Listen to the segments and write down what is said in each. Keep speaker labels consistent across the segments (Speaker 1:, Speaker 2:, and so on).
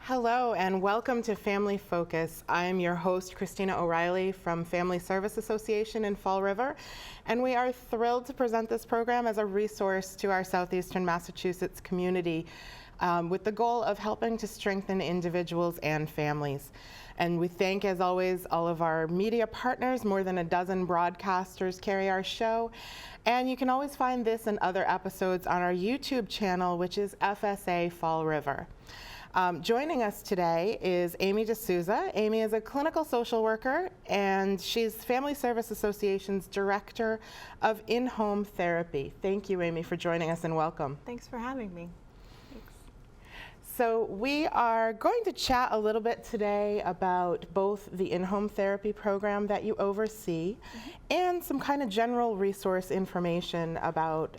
Speaker 1: Hello and welcome to Family Focus. I'm your host, Christina O'Reilly from Family Service Association in Fall River, and we are thrilled to present this program as a resource to our southeastern Massachusetts community with the goal of helping to strengthen individuals and families. And we thank, as always, all of our media partners. More than a dozen broadcasters carry our show. And you can always find this and other episodes on our YouTube channel, which is FSA Fall River. Joining us today is Amy D'Souza. Amy is a clinical social worker, and she's Family Service Association's Director of In-Home Therapy. Thank you, Amy, for joining us, and welcome.
Speaker 2: Thanks for having me. Thanks.
Speaker 1: So we are going to chat a little bit today about both the in-home therapy program that you oversee and some kind of general resource information about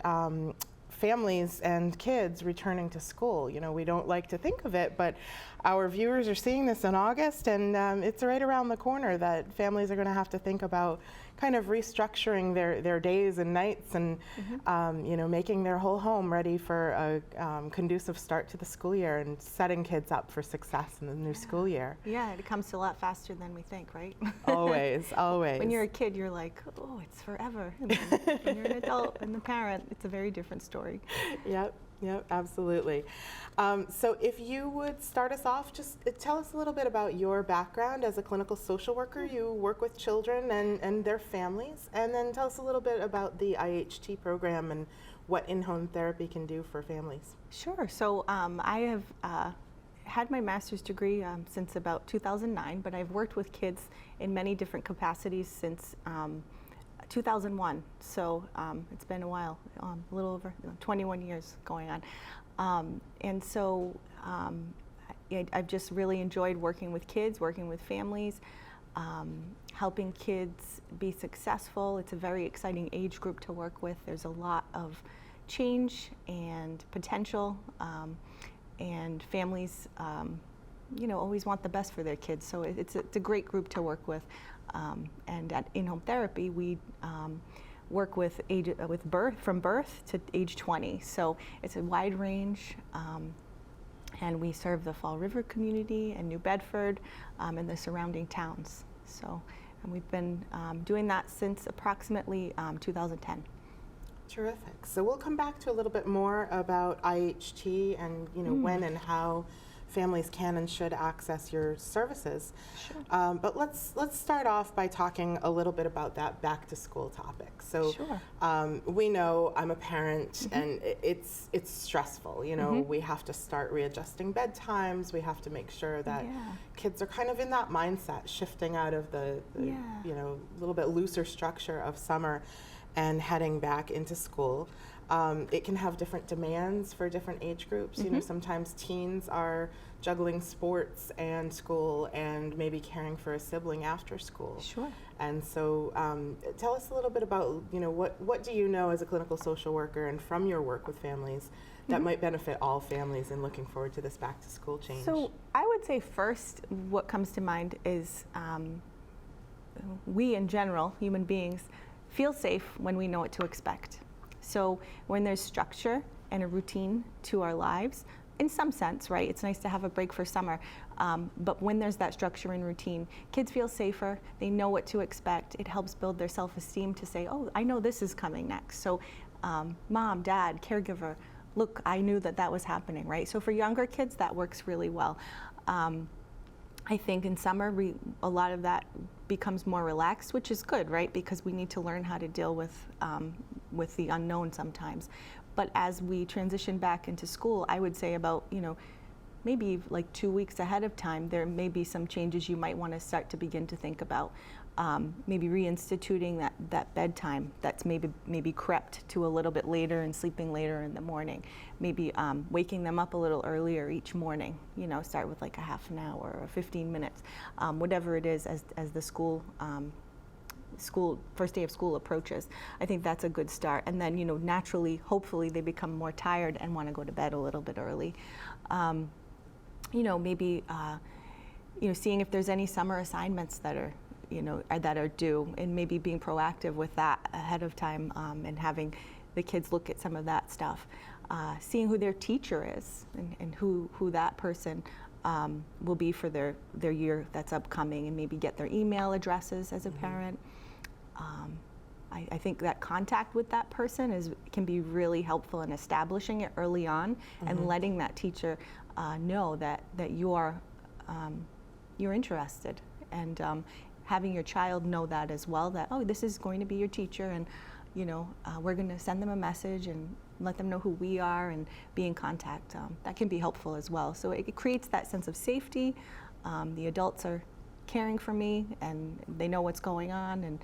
Speaker 1: families and kids returning to school. You know, we don't like to think of it, but our viewers are seeing this in August, and it's right around the corner that families are going to have to think about kind of restructuring their days and nights and you know, making their whole home ready for a conducive start to the school year and setting kids up for success in the new school year.
Speaker 2: Yeah, it comes a lot faster than we think, right?
Speaker 1: Always, always.
Speaker 2: When you're a kid, you're like, oh, it's forever. And then when you're an adult and the parent, it's a very different story.
Speaker 1: Yep, absolutely. So if you would start us off, just tell us a little bit about your background as a clinical social worker. You work with children and their families, and then tell us a little bit about the IHT program and what in-home therapy can do for families.
Speaker 2: Sure. So I have had my master's degree since about 2009, but I've worked with kids in many different capacities since 2001, so it's been a while, a little over 21 years going on. And so I've just really enjoyed working with kids, working with families, helping kids be successful. It's a very exciting age group to work with. There's a lot of change and potential, and families you know, always want the best for their kids, so it's a great group to work with. And at in-home therapy, we work with from birth to age 20. So it's a wide range, and we serve the Fall River community and New Bedford and the surrounding towns. So, and we've been doing that since approximately 2010.
Speaker 1: Terrific. So we'll come back to a little bit more about IHT and, you know, when and how families can and should access your services.
Speaker 2: Sure.
Speaker 1: But let's start off by talking a little bit about that back to school topic. So
Speaker 2: sure.
Speaker 1: We know, I'm a parent, and it's stressful. You know, we have to start readjusting bedtimes. We have to make sure that kids are kind of in that mindset, shifting out of the you know, little bit looser structure of summer and heading back into school. It can have different demands for different age groups. You know, sometimes teens are juggling sports and school and maybe caring for a sibling after school.
Speaker 2: Sure.
Speaker 1: And so tell us a little bit about, you know, what do you know as a clinical social worker and from your work with families that might benefit all families in looking forward to this back to school change?
Speaker 2: So I would say first, what comes to mind is we in general, human beings, feel safe when we know what to expect. So when there's structure and a routine to our lives, in some sense, right, it's nice to have a break for summer, but when there's that structure and routine, kids feel safer, they know what to expect. It helps build their self-esteem to say, oh, I know this is coming next. So mom, dad, caregiver, look, I knew that was happening, right? So for younger kids, that works really well. I think in summer, a lot of that becomes more relaxed, which is good, right? Because we need to learn how to deal with the unknown sometimes. But as we transition back into school, I would say about, you know, maybe like 2 weeks ahead of time, there may be some changes you might want to start to begin to think about. Maybe reinstituting that bedtime that's maybe crept to a little bit later and sleeping later in the morning. Maybe waking them up a little earlier each morning. You know, start with like a half an hour or 15 minutes, whatever it is as the school first day of school approaches. I think that's a good start. And then, you know, naturally, hopefully, they become more tired and want to go to bed a little bit early. You know, maybe you know, seeing if there's any summer assignments that are that are due, and maybe being proactive with that ahead of time, and having the kids look at some of that stuff. Seeing who their teacher is and who that person will be for their year that's upcoming, and maybe get their email addresses as a parent. I think that contact with that person can be really helpful in establishing it early on and letting that teacher know that you're interested, and having your child know that as well, that, oh, this is going to be your teacher, and we're going to send them a message and let them know who we are and be in contact. That can be helpful as well. So it creates that sense of safety. The adults are caring for me, and they know what's going on, and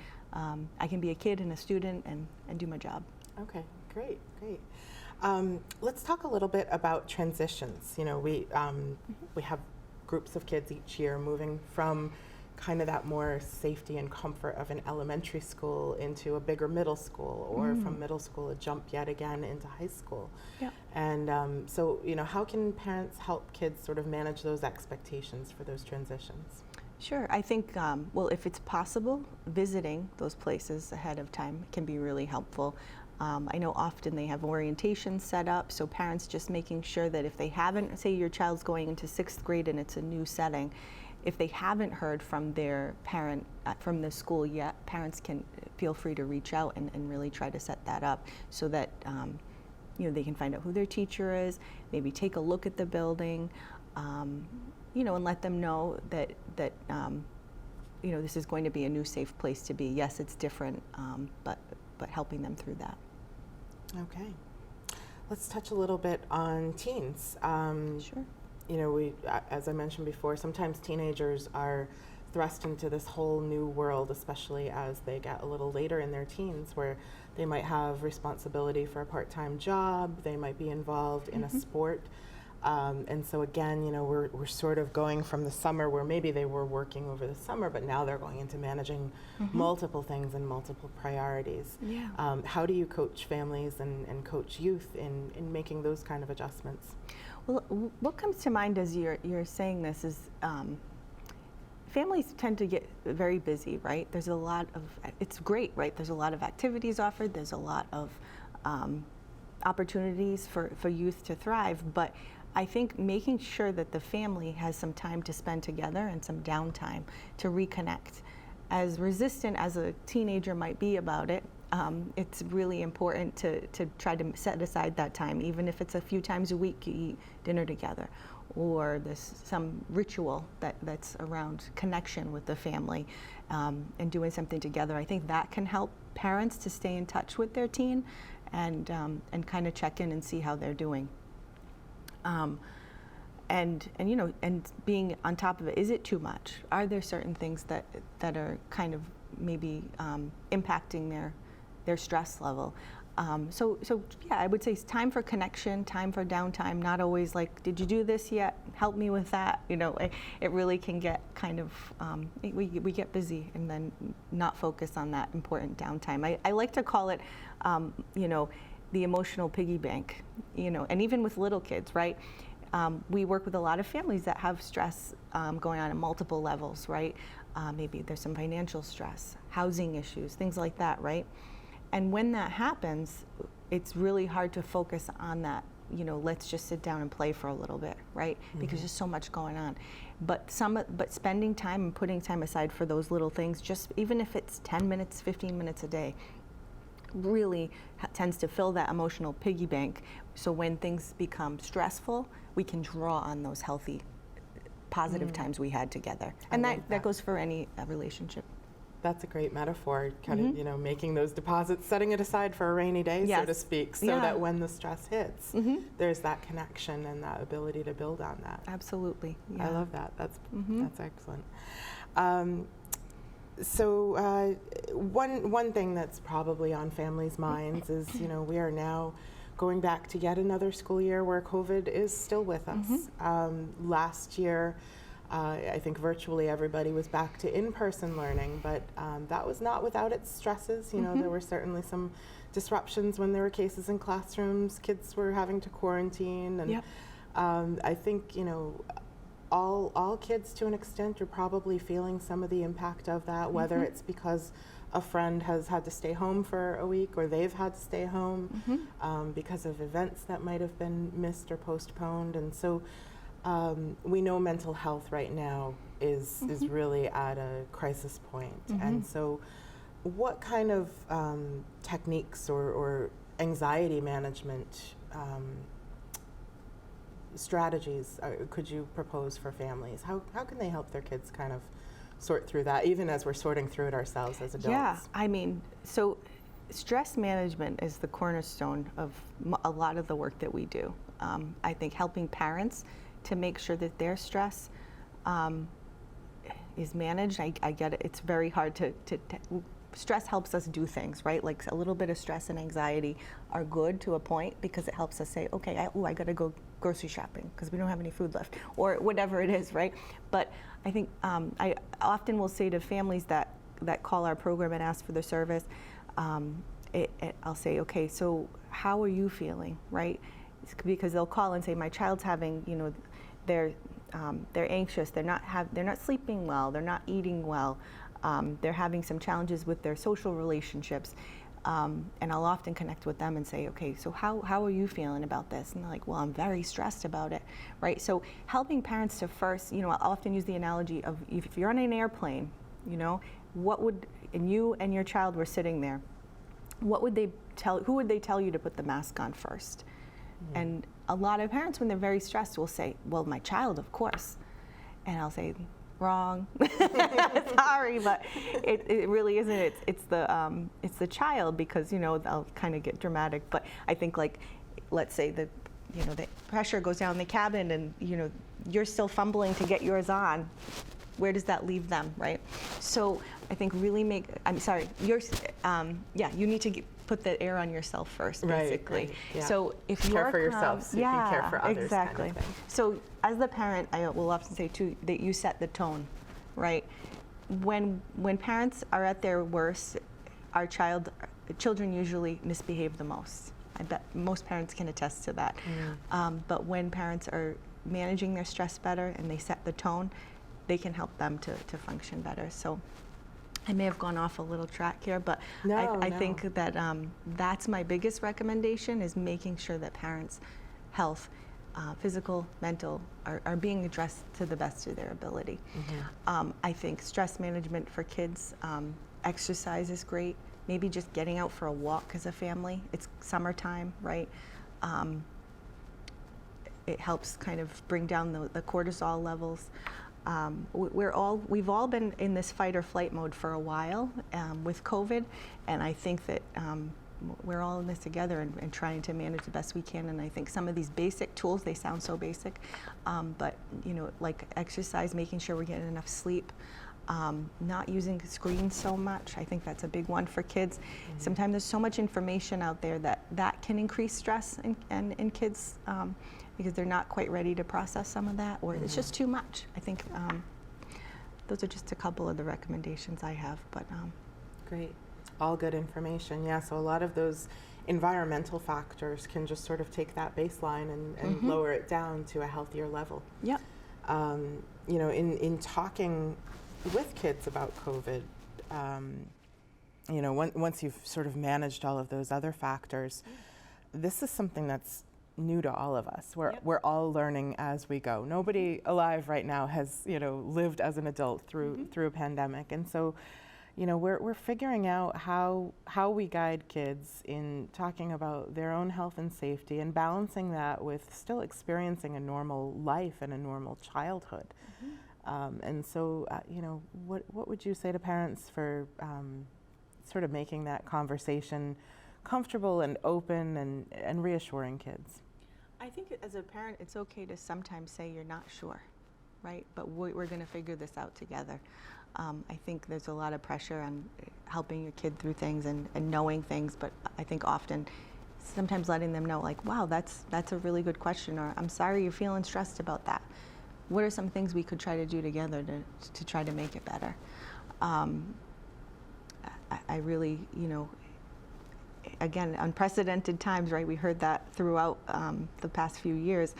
Speaker 2: I can be a kid and a student and do my job.
Speaker 1: Okay, great. Let's talk a little bit about transitions. We have groups of kids each year moving from kind of that more safety and comfort of an elementary school into a bigger middle school, or from middle school a jump yet again into high school.
Speaker 2: Yeah.
Speaker 1: And so how can parents help kids sort of manage those expectations for those transitions?
Speaker 2: Sure. I think, well, if it's possible, visiting those places ahead of time can be really helpful. I know often they have orientations set up, so parents just making sure that if they haven't, say your child's going into 6th grade and it's a new setting, if they haven't heard from their parent from the school yet, parents can feel free to reach out and really try to set that up so that they can find out who their teacher is, maybe take a look at the building, and let them know that this is going to be a new safe place to be. Yes, it's different, but helping them through that.
Speaker 1: Okay. Let's touch a little bit on teens.
Speaker 2: Sure.
Speaker 1: We, as I mentioned before, sometimes teenagers are thrust into this whole new world, especially as they get a little later in their teens, where they might have responsibility for a part-time job, they might be involved in a sport. And so again, we're sort of going from the summer where maybe they were working over the summer, but now they're going into managing multiple things and multiple priorities.
Speaker 2: Yeah.
Speaker 1: How do you coach families and coach youth in making those kind of adjustments?
Speaker 2: Well, what comes to mind as you're saying this is families tend to get very busy, right? There's a lot of, it's great, right? There's a lot of activities offered, there's a lot of opportunities for youth to thrive, but I think making sure that the family has some time to spend together and some downtime to reconnect. As resistant as a teenager might be about it, it's really important to try to set aside that time, even if it's a few times a week you eat dinner together, or there's some ritual that's around connection with the family, and doing something together. I think that can help parents to stay in touch with their teen and kind of check in and see how they're doing. And being on top of it, is it too much? Are there certain things that are kind of maybe impacting their stress level? So yeah, I would say it's time for connection, time for downtime, not always like, did you do this yet? Help me with that. It really can get kind of, we get busy and then not focus on that important downtime. I like to call it, the emotional piggy bank, and even with little kids, right? We work with a lot of families that have stress going on at multiple levels, right? Maybe there's some financial stress, housing issues, things like that, right? And when that happens, it's really hard to focus on that, let's just sit down and play for a little bit, right? Because there's so much going on. But spending time and putting time aside for those little things, just even if it's 10 minutes, 15 minutes a day, really tends to fill that emotional piggy bank. So when things become stressful, we can draw on those healthy, positive times we had together. And that goes for any relationship.
Speaker 1: That's a great metaphor, kind of, making those deposits, setting it aside for a rainy day, so to speak, so that when the stress hits, there's that connection and that ability to build on that.
Speaker 2: Absolutely. Yeah.
Speaker 1: I love that. That's excellent. So one thing that's probably on families' minds is, we are now going back to yet another school year where COVID is still with us. Last year, I think virtually everybody was back to in-person learning, but that was not without its stresses. There were certainly some disruptions when there were cases in classrooms. Kids were having to quarantine, and I think, all kids to an extent are probably feeling some of the impact of that, whether it's because a friend has had to stay home for a week or they've had to stay home because of events that might have been missed or postponed. And so We know mental health right now is really at a crisis point. And so what kind of techniques or anxiety management strategies could you propose for families? How can they help their kids kind of sort through that, even as we're sorting through it ourselves as adults?
Speaker 2: Yeah, I mean, so stress management is the cornerstone of a lot of the work that we do. I think helping parents to make sure that their stress is managed. I get it. It's very hard to stress helps us do things, right? Like a little bit of stress and anxiety are good to a point because it helps us say, okay, I got to go grocery shopping because we don't have any food left, or whatever it is, right? But I think I often will say to families that call our program and ask for the service, I'll say, okay, so how are you feeling, right? It's because they'll call and say, my child's having, they're anxious, they're not sleeping well, they're not eating well, they're having some challenges with their social relationships. And I'll often connect with them and say, okay, so how are you feeling about this? And they're like, well, I'm very stressed about it, right? So helping parents to first, I'll often use the analogy of if you're on an airplane, and you and your child were sitting there, who would they tell you to put the mask on first? And a lot of parents, when they're very stressed, will say, well, my child, of course. And I'll say, wrong. Sorry, but it really isn't. It's the child, because I'll kind of get dramatic. But I think, like, let's say the pressure goes down the cabin, and you're still fumbling to get yours on. Where does that leave them, right? So I think really you need to put the air on yourself first, basically.
Speaker 1: Right, yeah.
Speaker 2: So if you're
Speaker 1: care for yourself, so you can care for others.
Speaker 2: Exactly.
Speaker 1: Kind of thing.
Speaker 2: So as the parent, I will often say too that you set the tone, right? When parents are at their worst, children usually misbehave the most. I bet most parents can attest to that. But when parents are managing their stress better and they set the tone, they can help them to function better. So I may have gone off a little track here, but I think that that's my biggest recommendation, is making sure that parents' health, physical, mental, are being addressed to the best of their ability. I think stress management for kids, exercise is great. Maybe just getting out for a walk as a family. It's summertime, right? It helps kind of bring down the cortisol levels. We've all been in this fight or flight mode for a while with COVID, and I think that we're all in this together and trying to manage the best we can. And I think some of these basic tools, they sound so basic, but like exercise, making sure we're getting enough sleep, not using screens so much. I think that's a big one for kids. Sometimes there's so much information out there that can increase stress in kids. Because they're not quite ready to process some of that, or it's just too much. I think those are just a couple of the recommendations I have. But
Speaker 1: great, all good information. Yeah, so a lot of those environmental factors can just sort of take that baseline and lower it down to a healthier level.
Speaker 2: Yep.
Speaker 1: In talking with kids about COVID, once you've sort of managed all of those other factors, this is something that's new to all of us. We're all learning as we go. Nobody alive right now has lived as an adult through a pandemic, and so we're figuring out how we guide kids in talking about their own health and safety, and balancing that with still experiencing a normal life and a normal childhood. And so what would you say to parents for sort of making that conversation comfortable and open and reassuring kids?
Speaker 2: I think as a parent, it's okay to sometimes say you're not sure, right? But we're going to figure this out together. I think there's a lot of pressure on helping your kid through things and knowing things, but I think often sometimes letting them know, like, wow, that's a really good question, or I'm sorry you're feeling stressed about that. What are some things we could try to do together to try to make it better? I really, again, unprecedented times, right? We heard that throughout the past few years.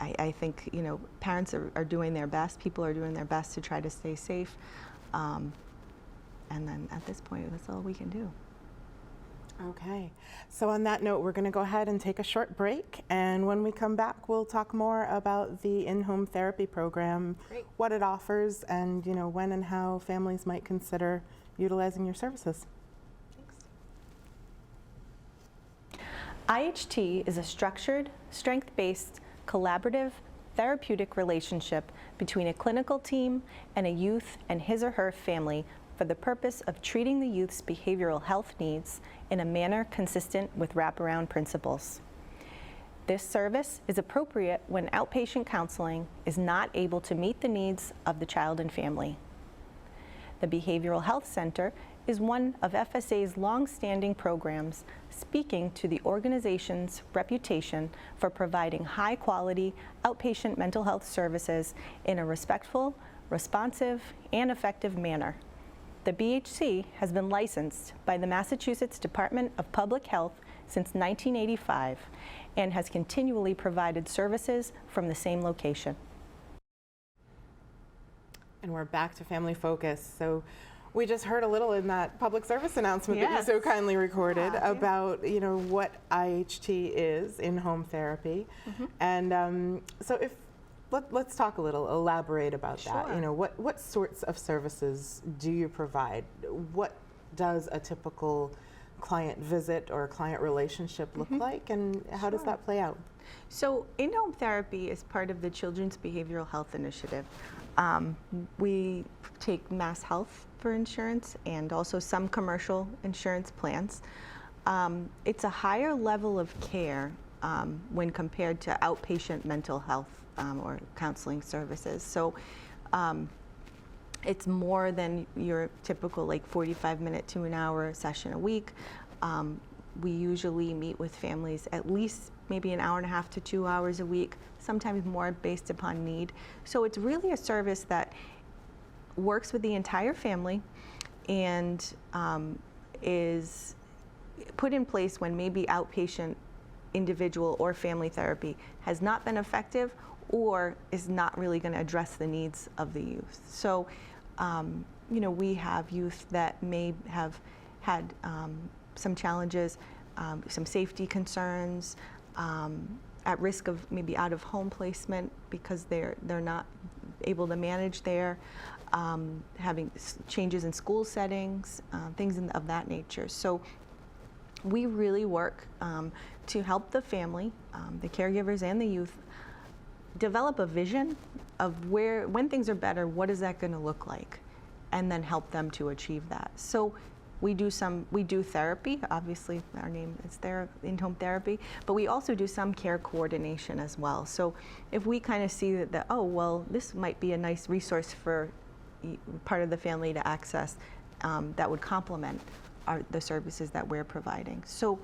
Speaker 2: I think, parents are doing their best. People are doing their best to try to stay safe. And then at this point, that's all we can do.
Speaker 1: Okay, so on that note, we're going to go ahead and take a short break, and when we come back, we'll talk more about the in-home therapy program,
Speaker 2: Great.
Speaker 1: what it offers, and when and how families might consider utilizing your services.
Speaker 2: IHT is a structured, strength-based, collaborative, therapeutic relationship between a clinical team and a youth and his or her family for the purpose of treating the youth's behavioral health needs in a manner consistent with wraparound principles. This service is appropriate when outpatient counseling is not able to meet the needs of the child and family. The Behavioral Health Center is one of FSA's long-standing programs, speaking to the organization's reputation for providing high-quality outpatient mental health services in a respectful, responsive, and effective manner. The BHC has been licensed by the Massachusetts Department of Public Health since 1985 and has continually provided services from the same location.
Speaker 1: And we're back to Family Focus. So we just heard a little in that public service announcement that you
Speaker 2: Yes.
Speaker 1: so kindly recorded
Speaker 2: Yeah.
Speaker 1: about what IHT is, in-home therapy. And so let's talk a little, elaborate about that.
Speaker 2: Sure.
Speaker 1: What sorts of services do you provide? What does a typical client visit or client relationship look like, and how does that play out?
Speaker 2: So in-home therapy is part of the Children's Behavioral Health Initiative. We take Mass Health for insurance and also some commercial insurance plans. It's a higher level of care when compared to outpatient mental health or counseling services. So it's more than your typical 45-minute to an hour session a week. We usually meet with families at least maybe an hour and a half to 2 hours a week, sometimes more based upon need. So it's really a service that works with the entire family and is put in place when maybe outpatient individual or family therapy has not been effective or is not really going to address the needs of the youth. So, we have youth that may have had some challenges, some safety concerns, at risk of maybe out of home placement because they're not able to manage there, having changes in school settings, things of that nature. So we really work to help the family, the caregivers and the youth develop a vision of when things are better, what is that going to look like, and then help them to achieve that. So we do therapy, obviously our name is there, in-home therapy, but we also do some care coordination as well. So if we kind of see that, oh, well, this might be a nice resource for part of the family to access that would complement the services that we're providing. So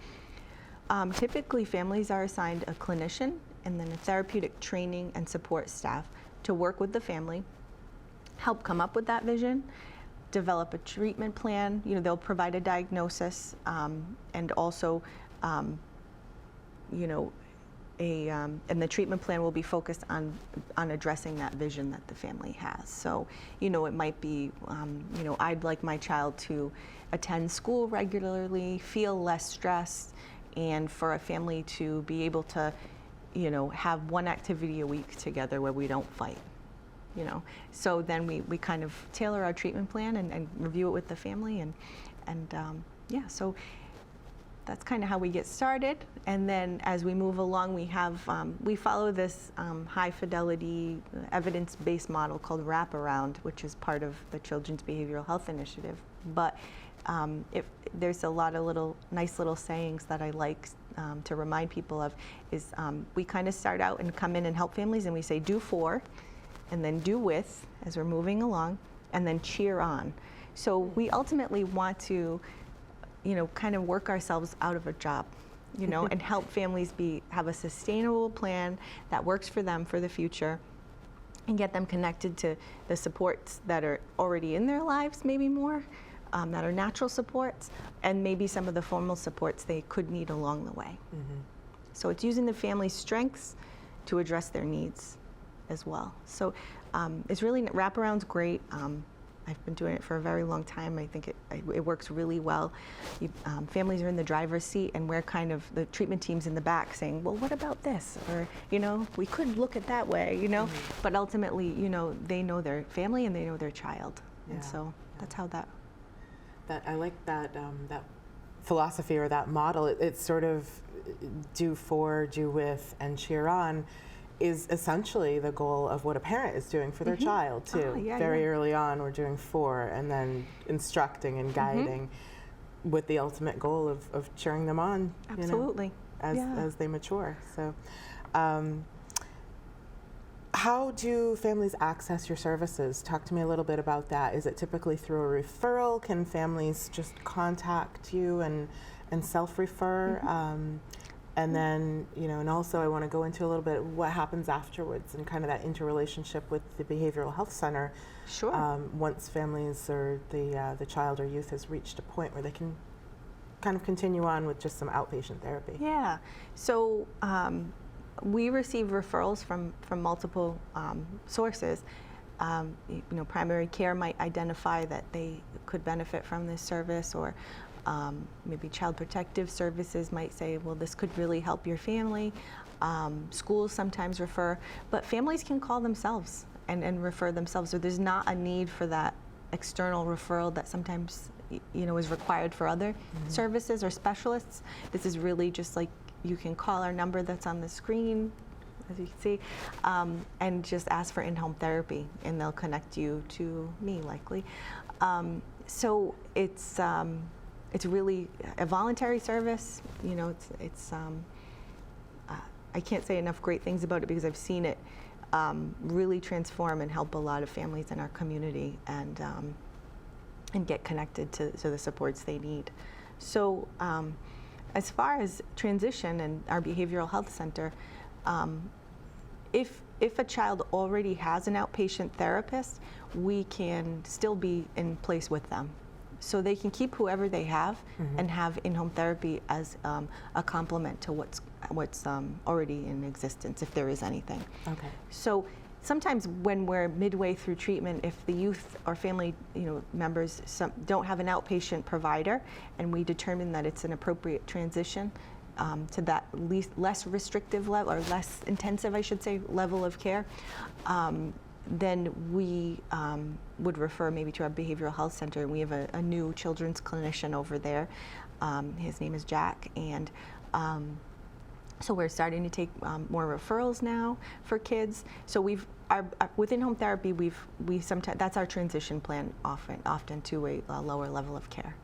Speaker 2: typically families are assigned a clinician and then a therapeutic training and support staff to work with the family, help come up with that vision, develop a treatment plan. They'll provide a diagnosis and also, and the treatment plan will be focused on addressing that vision that the family has. So, it might be, I'd like my child to attend school regularly, feel less stressed, and for a family to be able to, have one activity a week together where we don't fight. So then we kind of tailor our treatment plan and review it with the family, and so that's kind of how we get started. And then as we move along, we follow this high fidelity evidence-based model called wraparound, which is part of the Children's Behavioral Health Initiative. But there's a lot of nice little sayings that I like to remind people of. Is we kind of start out and come in and help families, and we say do for, and then do with as we're moving along, and then cheer on. So we ultimately want to, kind of work ourselves out of a job, and help families have a sustainable plan that works for them for the future, and get them connected to the supports that are already in their lives, maybe more, that are natural supports, and maybe some of the formal supports they could need along the way. So it's using the family's strengths to address their needs as well. So it's really, wraparound's great. I've been doing it for a very long time. I think it works really well. Families are in the driver's seat, and we're kind of the treatment team's in the back saying, well, what about this? Or, we could look at that way, But ultimately, they know their family and they know their child.
Speaker 1: Yeah.
Speaker 2: And so that's how that.
Speaker 1: I like that that philosophy or that model. It's sort of do for, do with, and cheer on is essentially the goal of what a parent is doing for their child too. Very early on, we're doing for, and then instructing and guiding with the ultimate goal of cheering them on.
Speaker 2: Absolutely.
Speaker 1: As they mature. So how do families access your services? Talk to me a little bit about that. Is it typically through a referral? Can families just contact you and self-refer? And then, and also I want to go into a little bit what happens afterwards and kind of that interrelationship with the behavioral health center.
Speaker 2: Sure.
Speaker 1: Once families or the child or youth has reached a point where they can kind of continue on with just some outpatient therapy.
Speaker 2: Yeah. So we receive referrals from multiple sources. Primary care might identify that they could benefit from this service, or maybe Child Protective Services might say, well, this could really help your family. Schools sometimes refer, but families can call themselves and refer themselves. So there's not a need for that external referral that sometimes is required for other services or specialists. This is really just like, you can call our number that's on the screen, as you can see, and just ask for in-home therapy, and they'll connect you to me, likely. So it's really a voluntary service. I can't say enough great things about it because I've seen it really transform and help a lot of families in our community, and get connected to the supports they need. So as far as transition and our behavioral health center, if a child already has an outpatient therapist, we can still be in place with them. So they can keep whoever they have and have in-home therapy as a complement to what's already in existence, if there is anything.
Speaker 1: Okay.
Speaker 2: So sometimes when we're midway through treatment, if the youth or family members don't have an outpatient provider, and we determine that it's an appropriate transition to that less restrictive level, or less intensive, I should say, level of care, then we would refer maybe to our behavioral health center. And we have a new children's clinician over there. His name is Jack, and so we're starting to take more referrals now for kids. So within home therapy, we sometimes, that's our transition plan often to a lower level of care.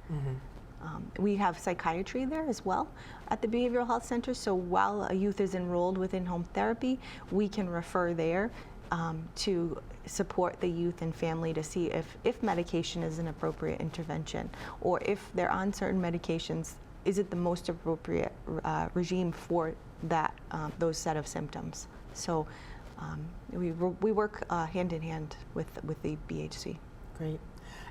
Speaker 2: We have psychiatry there as well at the behavioral health center. So while a youth is enrolled within home therapy, we can refer there to support the youth and family to see if medication is an appropriate intervention, or if they're on certain medications, is it the most appropriate regime for those set of symptoms. So we work hand in hand with the BHC.
Speaker 1: Great.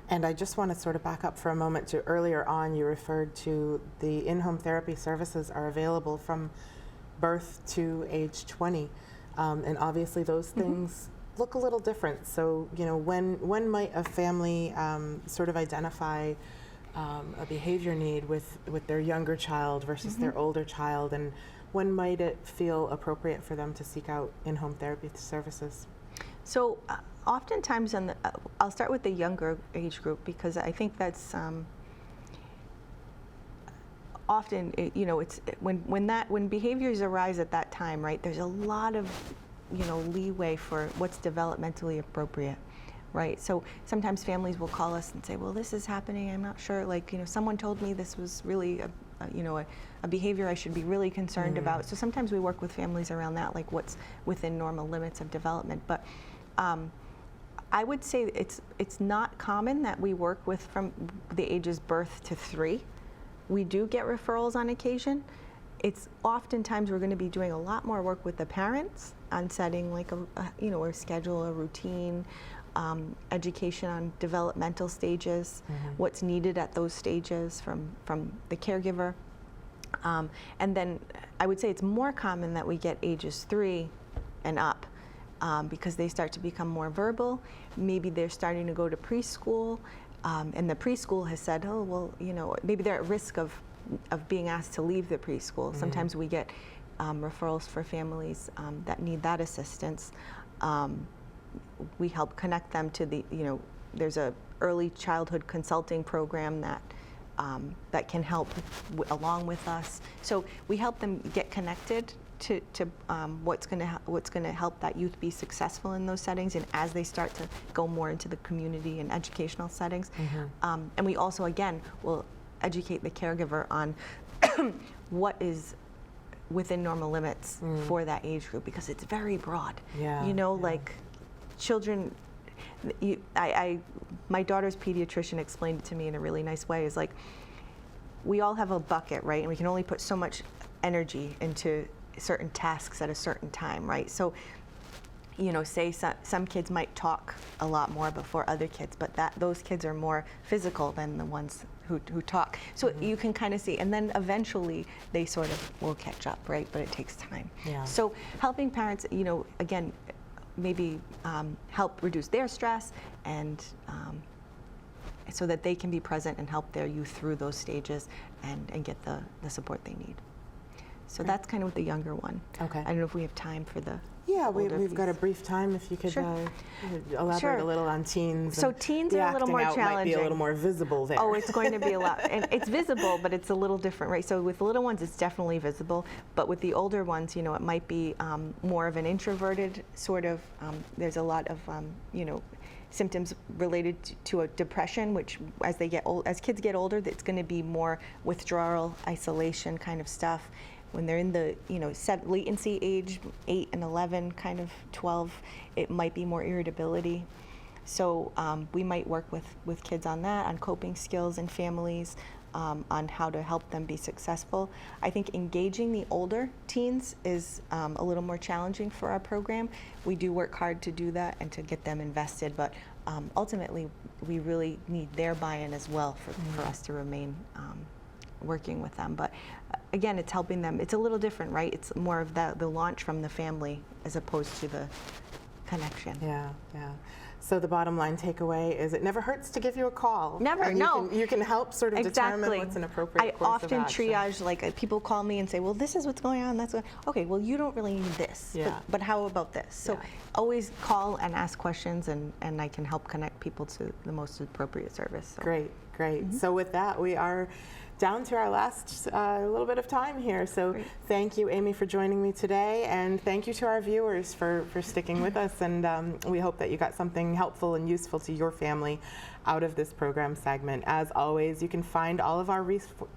Speaker 1: And I just want to sort of back up for a moment to earlier on, you referred to the in-home therapy services are available from birth to age 20. And obviously those things look a little different. So, when might a family sort of identify a behavior need with their younger child versus their older child, and when might it feel appropriate for them to seek out in-home therapy services? So
Speaker 2: oftentimes, I'll start with the younger age group, because I think that's often, it's when behaviors arise at that time, right? There's a lot of leeway for what's developmentally appropriate, right? So sometimes families will call us and say, well, this is happening, I'm not sure, someone told me this was really a behavior I should be really concerned about. So sometimes we work with families around that, like what's within normal limits of development. But I would say it's not common that we work with from the ages birth to 3. We do get referrals on occasion. It's oftentimes we're going to be doing a lot more work with the parents on setting like a schedule, a routine, education on developmental stages, what's needed at those stages from the caregiver. And then I would say it's more common that we get ages 3 and up, because they start to become more verbal. Maybe they're starting to go to preschool, and the preschool has said, oh, well, you know, maybe they're at risk of being asked to leave the preschool. Sometimes we get referrals for families that need that assistance. We help connect them to the, you know, there's a early childhood consulting program that that can help along with us. So we help them get connected to what's going to help that youth be successful in those settings, and as they start to go more into the community and educational settings. And we also, again, will educate the caregiver on what is within normal limits for that age group, because it's very broad. You know, like children, my daughter's pediatrician explained it to me in a really nice way, is like, we all have a bucket, right? And we can only put so much energy into certain tasks at a certain time, right? So, you know, say some kids might talk a lot more before other kids, but those kids are more physical than the ones who talk. So you can kind of see, and then eventually they sort of will catch up, right? But it takes time. So helping parents, you know, again, maybe help reduce their stress, and so that they can be present and help their youth through those stages and get the support they need. So that's kind of with the younger one.
Speaker 1: Okay.
Speaker 2: I don't know if we have time for the
Speaker 1: we've got a brief time. If you could elaborate a little on teens.
Speaker 2: So teens are a little more challenging.
Speaker 1: Might be a little more visible there.
Speaker 2: Oh, it's going to be a lot. And it's visible, but it's a little different, right? So with the little ones, it's definitely visible. But with the older ones, you know, it might be more of an introverted sort of, there's a lot of, you know, symptoms related to a depression, which as kids get older, it's going to be more withdrawal, isolation kind of stuff. When they're in the, you know, latency age, 8 and 11, kind of 12, it might be more irritability. So we might work with kids on that, on coping skills and families, on how to help them be successful. I think engaging the older teens is a little more challenging for our program. We do work hard to do that and to get them invested, but ultimately we really need their buy-in as well for us to remain working with them. But again, it's helping them. It's a little different, right? It's more of the launch from the family as opposed to the connection.
Speaker 1: Yeah. So the bottom line takeaway is it never hurts to give you a call.
Speaker 2: Never,
Speaker 1: and
Speaker 2: no.
Speaker 1: You can help sort of determine what's an appropriate course of action.
Speaker 2: I often triage, like people call me and say, well, this is what's going on, that's what, okay, well, you don't really need this, but how about this? So always call and ask questions, and I can help connect people to the most appropriate service. So.
Speaker 1: Great. So with that, we are down to our last little bit of time here. So thank you, Amy, for joining me today, and thank you to our viewers for sticking with us. And we hope that you got something helpful and useful to your family out of this program segment. As always, you can find all of our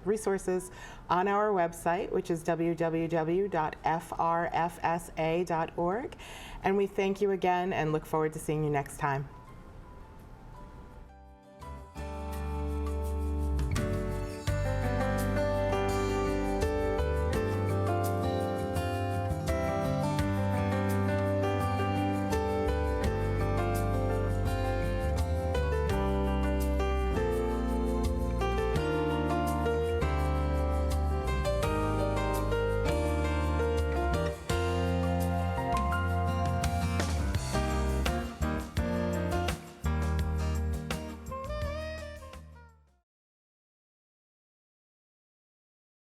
Speaker 1: resources on our website, which is www.frfsa.org. And we thank you again and look forward to seeing you next time.